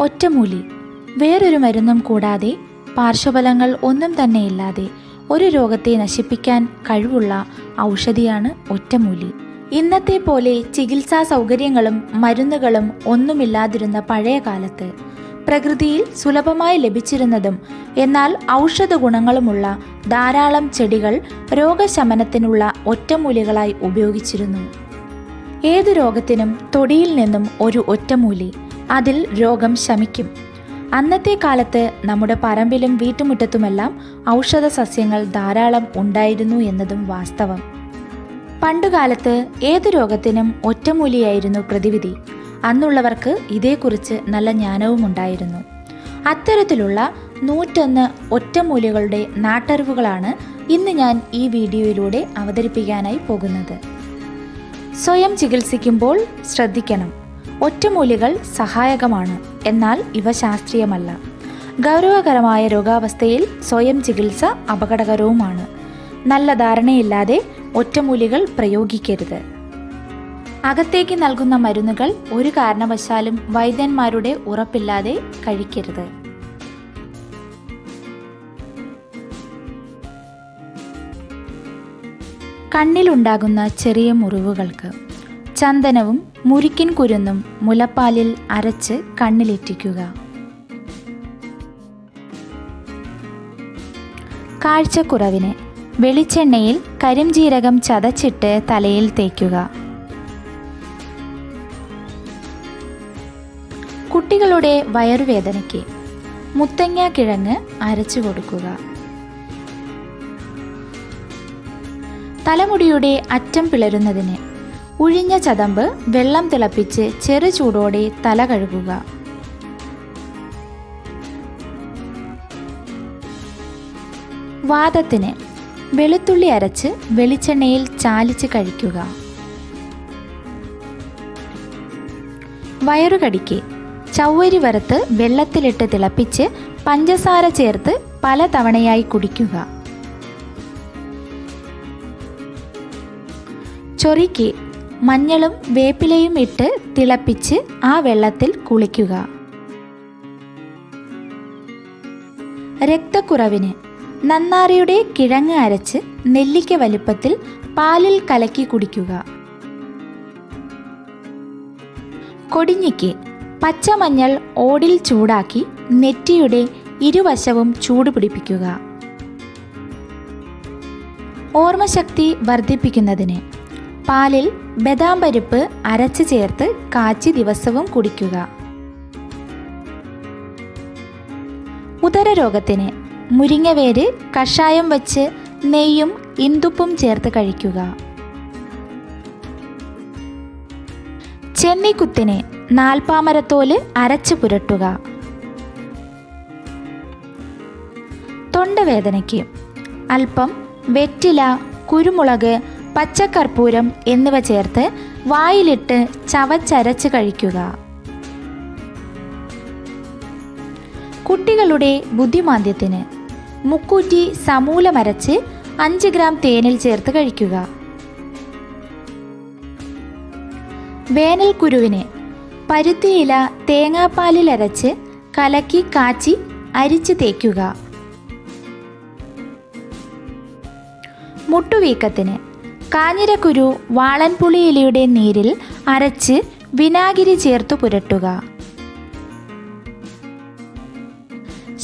ഒറ്റമൂലി വേറൊരു മരുന്നും കൂടാതെ പാർശ്വഫലങ്ങൾ ഒന്നും തന്നെയില്ലാതെ ഒരു രോഗത്തെ നശിപ്പിക്കാൻ കഴിവുള്ള ഔഷധിയാണ് ഒറ്റമൂലി. ഇന്നത്തെ പോലെ ചികിത്സാ സൗകര്യങ്ങളും മരുന്നുകളും ഒന്നുമില്ലാതിരുന്ന പഴയ കാലത്ത് പ്രകൃതിയിൽ സുലഭമായി ലഭിച്ചിരുന്നതും എന്നാൽ ഔഷധ ഗുണങ്ങളുമുള്ള ധാരാളം ചെടികൾ രോഗശമനത്തിനുള്ള ഒറ്റമൂലികളായി ഉപയോഗിച്ചിരുന്നു. ഏതു രോഗത്തിനും തൊടിയിൽ നിന്നും ഒരു ഒറ്റമൂലി, അതിൽ രോഗം ശമിക്കും. അന്നത്തെ കാലത്ത് നമ്മുടെ പറമ്പിലും വീട്ടുമുറ്റത്തുമെല്ലാം ഔഷധ സസ്യങ്ങൾ ധാരാളം ഉണ്ടായിരുന്നു എന്നതും വാസ്തവം. പണ്ടുകാലത്ത് ഏതു രോഗത്തിനും ഒറ്റമൂലിയായിരുന്നു പ്രതിവിധി. അന്നുള്ളവർക്ക് ഇതേക്കുറിച്ച് നല്ല ജ്ഞാനവും ഉണ്ടായിരുന്നു. അത്തരത്തിലുള്ള 101 ഒറ്റമൂലികളുടെ നാട്ടറിവുകളാണ് ഇന്ന് ഞാൻ ഈ വീഡിയോയിലൂടെ അവതരിപ്പിക്കാനായി പോകുന്നത്. സ്വയം ചികിത്സിക്കുമ്പോൾ ശ്രദ്ധിക്കണം. ഒറ്റമൂലികൾ സഹായകമാണ്, എന്നാൽ ഇവ ശാസ്ത്രീയമല്ല. ഗൗരവകരമായ രോഗാവസ്ഥയിൽ സ്വയം ചികിത്സ അപകടകരവുമാണ്. നല്ല ധാരണയില്ലാതെ ഒറ്റമൂലികൾ പ്രയോഗിക്കരുത്. അകത്തേക്ക് നൽകുന്ന മരുന്നുകൾ ഒരു കാരണവശാലും വൈദ്യന്മാരുടെ ഉറപ്പില്ലാതെ കഴിക്കരുത്. കണ്ണിലുണ്ടാകുന്ന ചെറിയ മുറിവുകൾക്ക് ചന്ദനവും മുരിക്കിൻ കുരുന്നും മുലപ്പാലിൽ അരച്ച് കണ്ണിലിറ്റിക്കുക. കാഴ്ചക്കുറവിന് വെളിച്ചെണ്ണയിൽ കരിംജീരകം ചതച്ചിട്ട് തലയിൽ തേക്കുക. കുട്ടികളുടെ വയറുവേദനയ്ക്ക് മുത്തങ്ങ കിഴങ്ങ് അരച്ചു കൊടുക്കുക. തലമുടിയുടെ അറ്റം പിളരുന്നതിന് ഉഴിഞ്ഞ ചതമ്പ് വെള്ളം തിളപ്പിച്ച് ചെറു ചൂടോടെ തല കഴുകുക. വാതത്തിന് വെളുത്തുള്ളി അരച്ച് വെളിച്ചെണ്ണയിൽ ചാലിച്ച് കഴിക്കുക. വയറുകടിക്ക് ചവ്വരി വറുത്ത് വെള്ളത്തിലിട്ട് തിളപ്പിച്ച് പഞ്ചസാര ചേർത്ത് പല തവണയായി കുടിക്കുക. ചൊറിക്ക് മഞ്ഞളും വേപ്പിലയും ഇട്ട് തിളപ്പിച്ച് ആ വെള്ളത്തിൽ കുളിക്കുക. രക്തക്കുറവിന് നന്നാറിയുടെ കിഴങ്ങ് അരച്ച് നെല്ലിക്ക വലിപ്പത്തിൽ പാലിൽ കലക്കി കുടിക്കുക. കൊടിഞ്ഞിക്ക് പച്ചമഞ്ഞൾ ഓടിൽ ചൂടാക്കി നെറ്റിയുടെ ഇരുവശവും ചൂടുപിടിപ്പിക്കുക. ഓർമ്മശക്തി വർദ്ധിപ്പിക്കുന്നതിന് പാലിൽ ബദാം പരിപ്പ് അരച്ച് ചേർത്ത് കാച്ചി ദിവസവും കുടിക്കുക. ഉദരരോഗത്തിന് മുരിങ്ങവേര് കഷായം വച്ച് നെയ്യും ഇന്ദുപ്പും ചേർത്ത് കഴിക്കുക. ചെന്നിക്കുത്തിന് നാൽപ്പാമരത്തോല് അരച്ച് പുരട്ടുക. തൊണ്ടവേദനയ്ക്ക് അല്പം വെറ്റില, കുരുമുളക്, പച്ചക്കർപ്പൂരം എന്നിവ ചേർത്ത് വായിലിട്ട് ചവച്ചരച്ച് കഴിക്കുക. കുട്ടികളുടെ ബുദ്ധിമാന്ദ്യത്തിന് മുക്കൂറ്റി സമൂലമരച്ച് 5 ഗ്രാം തേനിൽ ചേർത്ത് കഴിക്കുക. വേനൽക്കുരുവിന് പരുത്തിയില തേങ്ങാപ്പാലിൽ അരച്ച് കലക്കി കാച്ചി അരിച്ച് തേക്കുക. മുട്ടുവീക്കത്തിന് കാഞ്ഞിരക്കുരു വാളൻപുളിയിലയുടെ നീരിൽ അരച്ച് വിനാഗിരി ചേർത്തു പുരട്ടുക.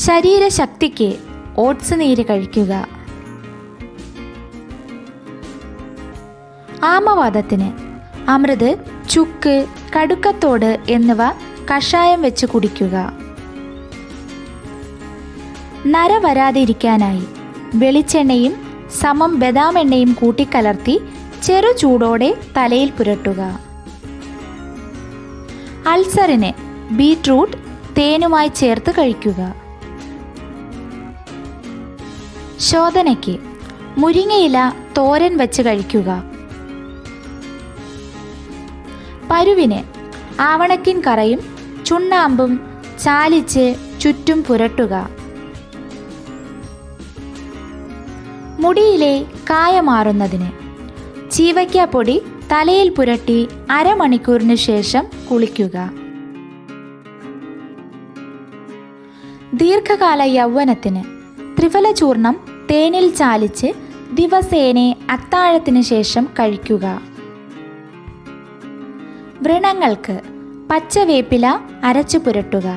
ശരീരശക്തിക്ക് ഓട്സ് നീര് കഴിക്കുക. ആമവാദത്തിന് അമൃത്, ചുക്ക്, കടുക്കത്തോട് എന്നിവ കഷായം വെച്ച് കുടിക്കുക. നര വരാതിരിക്കാനായി വെളിച്ചെണ്ണയും സമം ബദാം എണ്ണയും കൂട്ടിക്കലർത്തി ചെറു ചൂടോടെ തലയിൽ പുരട്ടുക. അൾസറിന് ബീറ്റ്റൂട്ട് തേനുമായി ചേർത്ത് കഴിക്കുക. ശോധനയ്ക്ക് മുരിങ്ങയില തോരൻ വെച്ച് കഴിക്കുക. പരുവിന് ആവണക്കിൻ കറയും ചുണ്ണാമ്പും ചാലിച്ച് ചുറ്റും പുരട്ടുക. മുടിയിലെ കായ മാറുന്നതിന് ചീവയ്ക്കാപ്പൊടി തലയിൽ പുരട്ടി അരമണിക്കൂറിന് ശേഷം കുളിക്കുക. ദീർഘകാല യൗവനത്തിന് ത്രിഫല ചൂർണം തേനിൽ ചാലിച്ച് ദിവസേന അത്താഴത്തിന് ശേഷം കഴിക്കുക. വ്രണങ്ങൾക്ക് പച്ചവേപ്പില അരച്ചു പുരട്ടുക.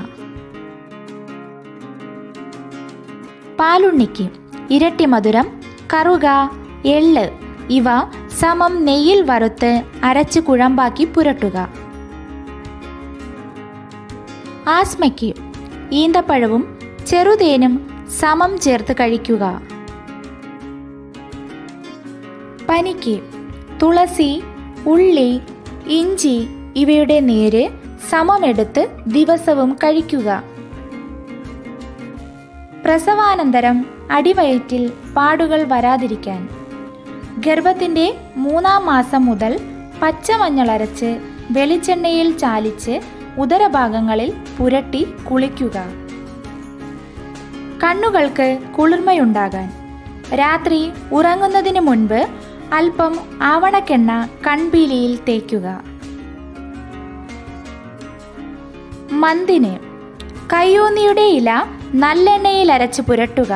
പാലുണ്ണിക്ക് ഇരട്ടി മധുരം, കറുക, എള്ള് ഇവ സമം നെയ്യിൽ വറുത്ത് അരച്ച് കുഴമ്പാക്കി പുരട്ടുക. ആസ്മയ്ക്ക് ഈന്തപ്പഴവും ചെറുതേനും സമം ചേർത്ത് കഴിക്കുക. പനിക്ക് തുളസി, ഉള്ളി, ഇഞ്ചി ഇവയുടെ നീര് സമമെടുത്ത് ദിവസവും കഴിക്കുക. പ്രസവാനന്തരം അടിവയറ്റിൽ പാടുകൾ വരാതിരിക്കാൻ ഗർഭത്തിൻ്റെ 3-ാം മാസം മുതൽ പച്ചമഞ്ഞൾ അരച്ച് വെളിച്ചെണ്ണയിൽ ചാലിച്ച് ഉദരഭാഗങ്ങളിൽ പുരട്ടി കുളിക്കുക. കണ്ണുകൾക്ക് കുളിർമയുണ്ടാകാൻ രാത്രി ഉറങ്ങുന്നതിന് മുൻപ് അല്പം ആവണക്കെണ്ണ കൺപീലിയിൽ തേക്കുക. മന്തിന് കയ്യോന്നിയുടെ ഇല നല്ലെണ്ണയിൽ അരച്ച് പുരട്ടുക.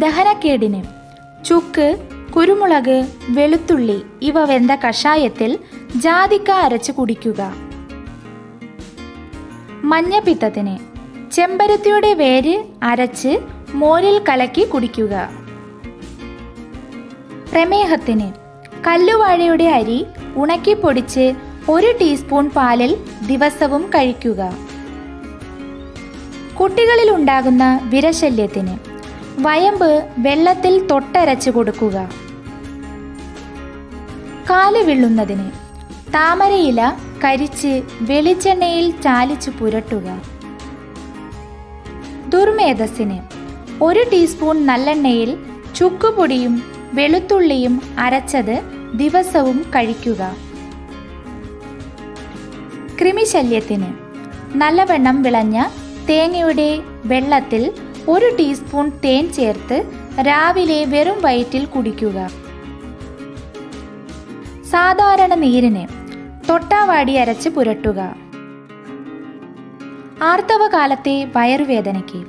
ദഹനക്കേടിന് ചുക്ക്, കുരുമുളക്, വെളുത്തുള്ളി ഇവ വെന്ത കഷായത്തിൽ ജാതിക്ക അരച്ച് കുടിക്കുക. മഞ്ഞപ്പിത്തത്തിന് ചെമ്പരത്തിയുടെ വേര് അരച്ച് മോരിൽ കലക്കി കുടിക്കുക. പ്രമേഹത്തിന് കല്ലുവാഴയുടെ അരി ഉണക്കിപ്പൊടിച്ച് 1 ടീസ്പൂൺ പാലിൽ ദിവസവും കഴിക്കുക. കുട്ടികളിൽ ഉണ്ടാകുന്ന വിരശല്യത്തിന് വയമ്പ് വെള്ളത്തിൽ തൊട്ടരച്ച് കൊടുക്കുക. കാല് വിള്ളുന്നതിന് താമരയില കരിച്ച് വെളിച്ചെണ്ണയിൽ ചാലിച്ച് പുരട്ടുക. ദുർമേധസ്സിന് 1 ടീസ്പൂൺ നല്ലെണ്ണയിൽ ചുക്കുപൊടിയും വെളുത്തുള്ളിയും അരച്ചത് ദിവസവും കഴിക്കുക. കൃമിശല്യത്തിന് നല്ലവണ്ണം വിളഞ്ഞ തേങ്ങയുടെ വെള്ളത്തിൽ 1 ടീസ്പൂൺ തേൻ ചേർത്ത് രാവിലെ വെറും വയറ്റിൽ കുടിക്കുക. സാധാരണ നീരിന് തൊട്ടാവാടി അരച്ച് പുരട്ടുക. ആർത്തവകാലത്തെ വയറുവേദനയ്ക്ക്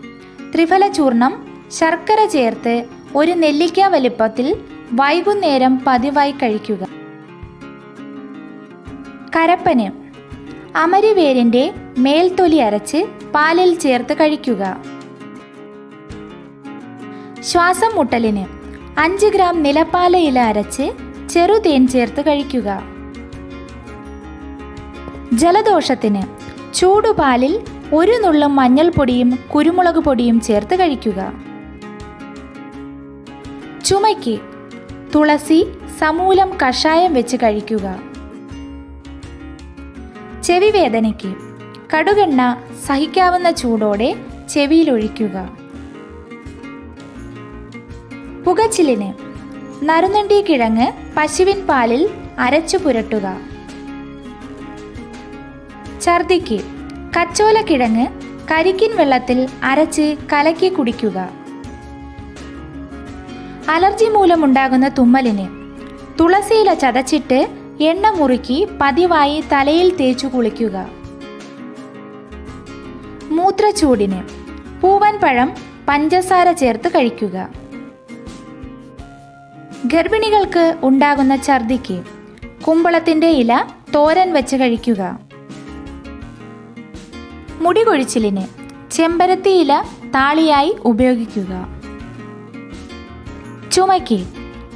ത്രിഫല ചൂർണം ശർക്കര ചേർത്ത് 1 നെല്ലിക്ക വലിപ്പത്തിൽ വൈകുന്നേരം പതിവായി കഴിക്കുക. കരപ്പന് അമരിവേരിൻ്റെ മേൽത്തൊലി അരച്ച് പാലിൽ ചേർത്ത് കഴിക്കുക. ശ്വാസം മുട്ടലിന് 5 ഗ്രാം നിലപ്പാല ഇല അരച്ച് ചെറുതേൻ ചേർത്ത് കഴിക്കുക. ജലദോഷത്തിന് ചൂടുപാലിൽ 1 നുള്ളും മഞ്ഞൾപ്പൊടിയും കുരുമുളക് പൊടിയും ചേർത്ത് കഴിക്കുക. ചുമയ്ക്ക് തുളസി സമൂലം കഷായം വെച്ച് കഴിക്കുക. ചെവി വേദനയ്ക്ക് കടുകെണ്ണ സഹിക്കാവുന്ന ചൂടോടെ ചെവിയിലൊഴിക്കുക. പുകച്ചിലിന് നറുനണ്ടി കിഴങ്ങ് പശുവിൻ പാലിൽ അരച്ചു പുരട്ടുക. ഛർദിക്ക് കച്ചോല കിഴങ്ങ് കരിക്കിൻ വെള്ളത്തിൽ അരച്ച് കലക്കി കുടിക്കുക. അലർജി മൂലമുണ്ടാകുന്ന തുമ്മലിന് തുളസിയില ചതച്ചിട്ട് എണ്ണ മുറുക്കി പതിവായി തലയിൽ തേച്ചു കുളിക്കുക. മൂത്രച്ചൂടിന് പൂവൻ പഴം പഞ്ചസാര ചേർത്ത് കഴിക്കുക. ഗർഭിണികൾക്ക് ഉണ്ടാകുന്ന ഛർദിക്ക് കുമ്പളത്തിൻ്റെ ഇല തോരൻ വെച്ച് കഴിക്കുക. മുടി കൊഴിച്ചിലിന് ചെമ്പരത്തി ഇല താളിയായി ഉപയോഗിക്കുക. ചുമയ്ക്ക്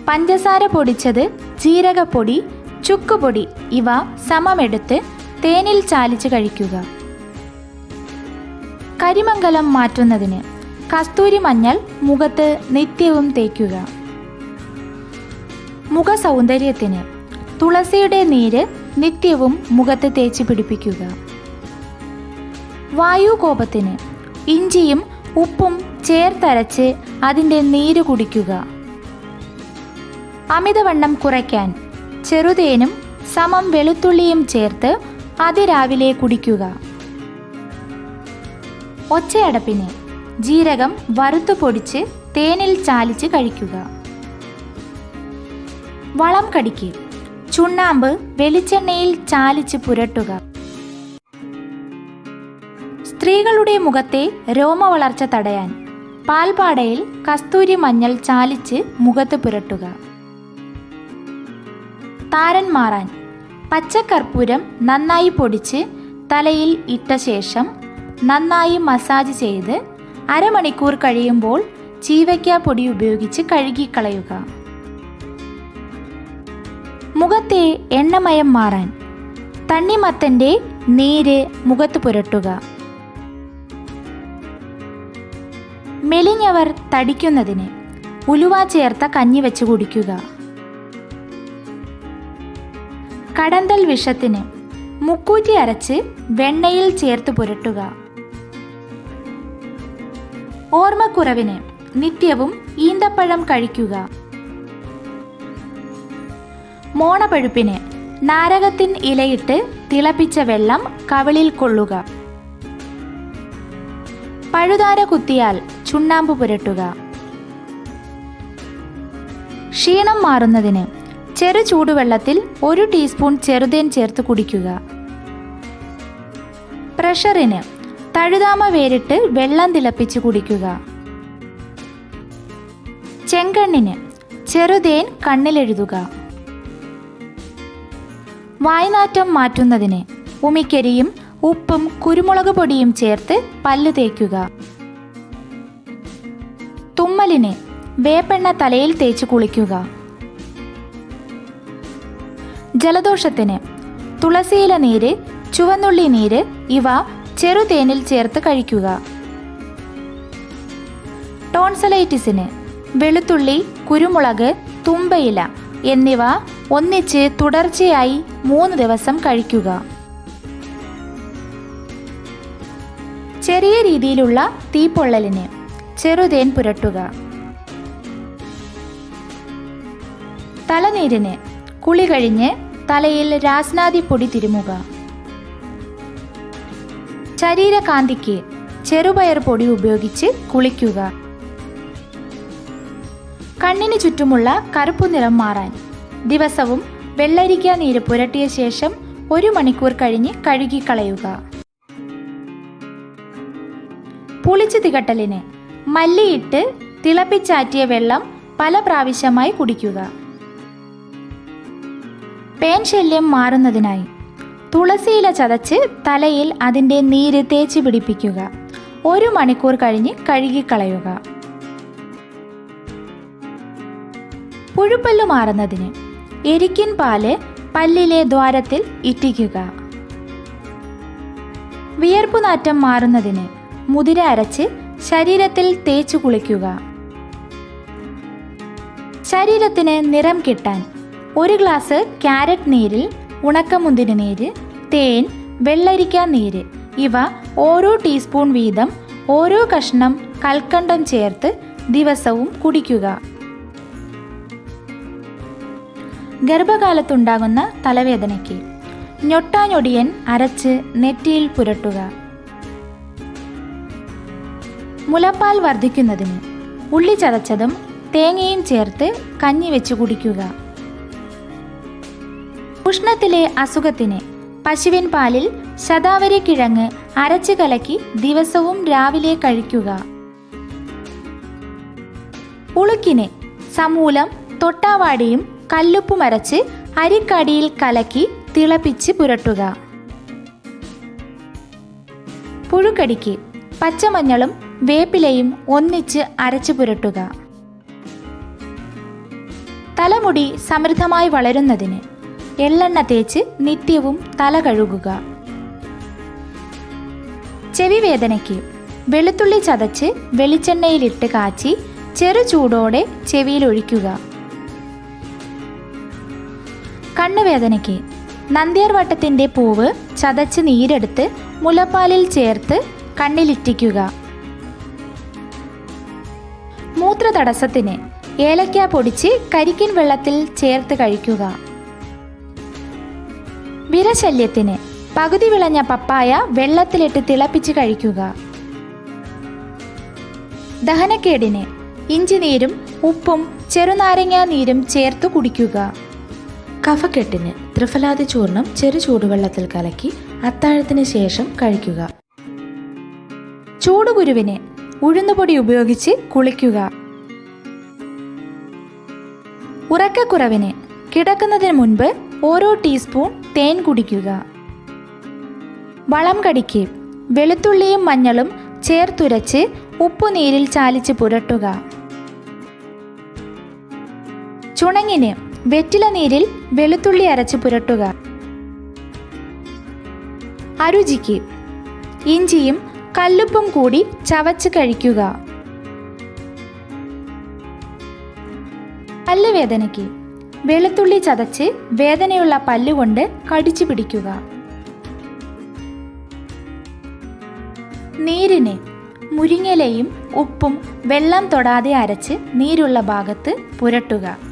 പഞ്ചസാര പൊടിച്ചത്, ജീരകപ്പൊടി, ചുക്കുപൊടി ഇവ സമമെടുത്ത് തേനിൽ ചാലിച്ച് കഴിക്കുക. കരിമംഗലം മാറ്റുന്നതിന് കസ്തൂരി മഞ്ഞൾ മുഖത്ത് നിത്യവും തേക്കുക. മുഖ സൗന്ദര്യത്തിന് തുളസിയുടെ നീര് നിത്യവും മുഖത്ത് തേച്ച് പിടിപ്പിക്കുക. വായുകോപത്തിന് ഇഞ്ചിയും ഉപ്പും ചേർത്തരച്ച് അതിൻ്റെ നീര് കുടിക്കുക. അമിതവണ്ണം കുറയ്ക്കാൻ ചെറുതേനും സമം വെളുത്തുള്ളിയും ചേർത്ത് അതിരാവിലെ കുടിക്കുക. ഒച്ചയടപ്പിന് ജീരകം വറുത്തു പൊടിച്ച് തേനിൽ ചാലിച്ച് കഴിക്കുക. വളം കടിക്ക് ചുണ്ണാമ്പ് വെളിച്ചെണ്ണയിൽ ചാലിച്ച് പുരട്ടുക. സ്ത്രീകളുടെ മുഖത്തെ രോമവളർച്ച തടയാൻ പാൽപാടയിൽ കസ്തൂരി മഞ്ഞൾ ചാലിച്ച് മുഖത്ത് പുരട്ടുക. താരൻ മാറാൻ പച്ചക്കർപ്പൂരം നന്നായി പൊടിച്ച് തലയിൽ ഇട്ട ശേഷം നന്നായി മസാജ് ചെയ്ത് അരമണിക്കൂർ കഴിയുമ്പോൾ ചീവയ്ക്ക പൊടി ഉപയോഗിച്ച് കഴുകിക്കളയുക. മുഖത്തെ എണ്ണമയം മാറാൻ തണ്ണിമത്തൻ്റെ നീര് മുഖത്ത് പുരട്ടുക. മെലിഞ്ഞവർ തടിക്കുന്നതിന് ഉലുവ ചേർത്ത കഞ്ഞി വെച്ച് കുടിക്കുക. കടന്തൽ വിഷത്തിന് മുക്കൂറ്റി അരച്ച് വെണ്ണയിൽ ചേർത്ത് പുരട്ടുക. ഓർമ്മക്കുറവിന് നിത്യവും ഈന്തപ്പഴം കഴിക്കുക. മോണപഴുപ്പിന് നാരകത്തിൻ ഇലയിട്ട് തിളപ്പിച്ച വെള്ളം കവിളിൽ കൊള്ളുക. പഴുതാര കുത്തിയാൽ ചുണ്ണാമ്പ് പുരട്ടുക. ക്ഷീണം മാറുന്നതിന് ചെറു ചൂടുവെള്ളത്തിൽ 1 ടീസ്പൂൺ ചെറുതേൻ ചേർത്ത് കുടിക്കുക. പ്രഷറിന് തഴുതാമ വേരിട്ട് വെള്ളം തിളപ്പിച്ച് കുടിക്കുക. ചെങ്കണ്ണിന് ചെറുതേൻ കണ്ണിലെഴുതുക. വായ്നാറ്റം മാറ്റുന്നതിന് ഉമിക്കരിയും ഉപ്പും കുരുമുളക് പൊടിയും ചേർത്ത് പല്ല് തേക്കുക. തുമ്മലിന് വേപ്പെണ്ണ തലയിൽ തേച്ച് കുളിക്കുക. ജലദോഷത്തിന് തുളസിയില നീര്, ചുവന്നുള്ളി നീര് ഇവ ചെറുതേനിൽ ചേർത്ത് കഴിക്കുക. ടോൺസലൈറ്റിസിന് വെളുത്തുള്ളി, കുരുമുളക്, തുമ്പയില എന്നിവ ഒന്നിച്ച് തുടർച്ചയായി 3 ദിവസം കഴിക്കുക. ചെറിയ രീതിയിലുള്ള തീപ്പൊള്ളലിന് ചെറുതേൻ പുരട്ടുക. തലനീരിന് കുളി കഴിഞ്ഞ് തലയിൽ രാസ്നാദിപ്പൊടി തിരുമുക. ശരീരകാന്തിക്ക് ചെറുപയർ പൊടി ഉപയോഗിച്ച് കുളിക്കുക. കണ്ണിന് ചുറ്റുമുള്ള കറുപ്പു നിറം മാറാൻ ദിവസവും വെള്ളരിക്ക നീര് പുരട്ടിയ ശേഷം 1 മണിക്കൂർ കഴിഞ്ഞ് കഴുകിക്കളയുക. പുളിച്ചു തികട്ടലിന് മല്ലിയിട്ട് തിളപ്പിച്ചാറ്റിയ വെള്ളം പല പ്രാവശ്യമായി കുടിക്കുക. പേൻ ശല്യം മാറുന്നതിനായി തുളസിയില ചതച്ച് തലയിൽ അതിൻ്റെ നീര് തേച്ച് പിടിപ്പിക്കുക. 1 മണിക്കൂർ കഴിഞ്ഞ് കഴുകിക്കളയുക. പുഴുപ്പല്ല് മാറുന്നതിന് എരിക്കിൻ പാല് പല്ലിലെ ദ്വാരത്തിൽ ഇറ്റിക്കുക. വിയർപ്പുനാറ്റം മാറുന്നതിന് മുതിര അരച്ച് ശരീരത്തിൽ തേച്ചു കുളിക്കുക. ശരീരത്തിന് നിറം കിട്ടാൻ 1 ഗ്ലാസ് ക്യാരറ്റ് നീരിൽ ഉണക്കമുന്തിരി നീര്, തേൻ, വെള്ളരിക്ക നീര് ഇവ ഓരോ ടീസ്പൂൺ വീതം ഓരോ കഷ്ണം കൽക്കണ്ടം ചേർത്ത് ദിവസവും കുടിക്കുക. ഗർഭകാലത്തുണ്ടാകുന്ന തലവേദനയ്ക്ക് ഞൊട്ടാഞ്ഞൊടിയൻ അരച്ച് നെറ്റിയിൽ പുരട്ടുക. മുലപ്പാൽ വർദ്ധിക്കുന്നതിന് ഉള്ളി ചതച്ചതും തേങ്ങയും ചേർത്ത് കഞ്ഞി വെച്ച് കുടിക്കുക. ഉഷ്ണത്തിലെ അസുഖത്തിന് പശുവിൻ പാലിൽ ശതാവരി കിഴങ്ങ് അരച്ച് കലക്കി ദിവസവും രാവിലെ കഴിക്കുക. ഉളുക്കിന് സമൂലം, തൊട്ടാവാടിയും കല്ലുപ്പും അരച്ച് അരിക്കടിയിൽ കലക്കി തിളപ്പിച്ച് പുരട്ടുക. പുഴുക്കടിക്ക് പച്ചമഞ്ഞളും വേപ്പിലയും ഒന്നിച്ച് അരച്ചു പുരട്ടുക. തലമുടി സമൃദ്ധമായി വളരുന്നതിന് എള്ളെണ്ണ തേച്ച് നിത്യവും തല കഴുകുക. ചെവി വേദനയ്ക്ക് വെളുത്തുള്ളി ചതച്ച് വെളിച്ചെണ്ണയിലിട്ട് കാച്ചി ചെറു ചൂടോടെ ചെവിയിൽ ഒഴിക്കുക. കണ്ണുവേദനയ്ക്ക് നന്ദ്യാർവട്ടത്തിൻ്റെ പൂവ് ചതച്ച് നീരെടുത്ത് മുലപ്പാലിൽ ചേർത്ത് കണ്ണിലിറ്റിക്കുക. മൂത്രതടസ്സത്തിന് ഏലക്ക പൊടിച്ച് കരിക്കിൻ വെള്ളത്തിൽ ചേർത്ത് കഴിക്കുക. വിരശല്യത്തിന് പകുതി വിളഞ്ഞ പപ്പായ വെള്ളത്തിലിട്ട് തിളപ്പിച്ച് കഴിക്കുക. ദഹനക്കേടിന് ഇഞ്ചിനീരും ഉപ്പും ചെറുനാരങ്ങാ നീരും ചേർത്ത് കുടിക്കുക. കഫക്കെട്ടിന് ത്രിഫലാദി ചൂർണം ചെറു ചൂടുവെള്ളത്തിൽ കലക്കി അത്താഴത്തിന് ശേഷം കഴിക്കുക. ചൂടുകുരുവിന് ഉഴുന്നുപൊടി ഉപയോഗിച്ച് കുളിക്കുക. ഉറക്കക്കുറവിന് കിടക്കുന്നതിന് മുൻപ് ഓരോ ടീസ്പൂൺ തേൻ കുടിക്കുക. വളം കടിക്ക് വെളുത്തുള്ളിയും മഞ്ഞളും ചേർത്തുരച്ച് ഉപ്പുനീരിൽ ചാലിച്ച് പുരട്ടുക. ചുണങ്ങിന് വെറ്റില നീരിൽ വെളുത്തുള്ളി അരച്ച് പുരട്ടുക. അരുചിക്ക് ഇഞ്ചിയും കല്ലുപ്പും കൂടി ചവച്ച് കഴിക്കുക. പല്ലുവേദനയ്ക്ക് വെളുത്തുള്ളി ചതച്ച് വേദനയുള്ള പല്ലുകൊണ്ട് കടിച്ചു പിടിക്കുക. നീരിന് മുരിങ്ങയിലയും ഉപ്പും വെള്ളം തൊടാതെ അരച്ച് നീരുള്ള ഭാഗത്ത് പുരട്ടുക.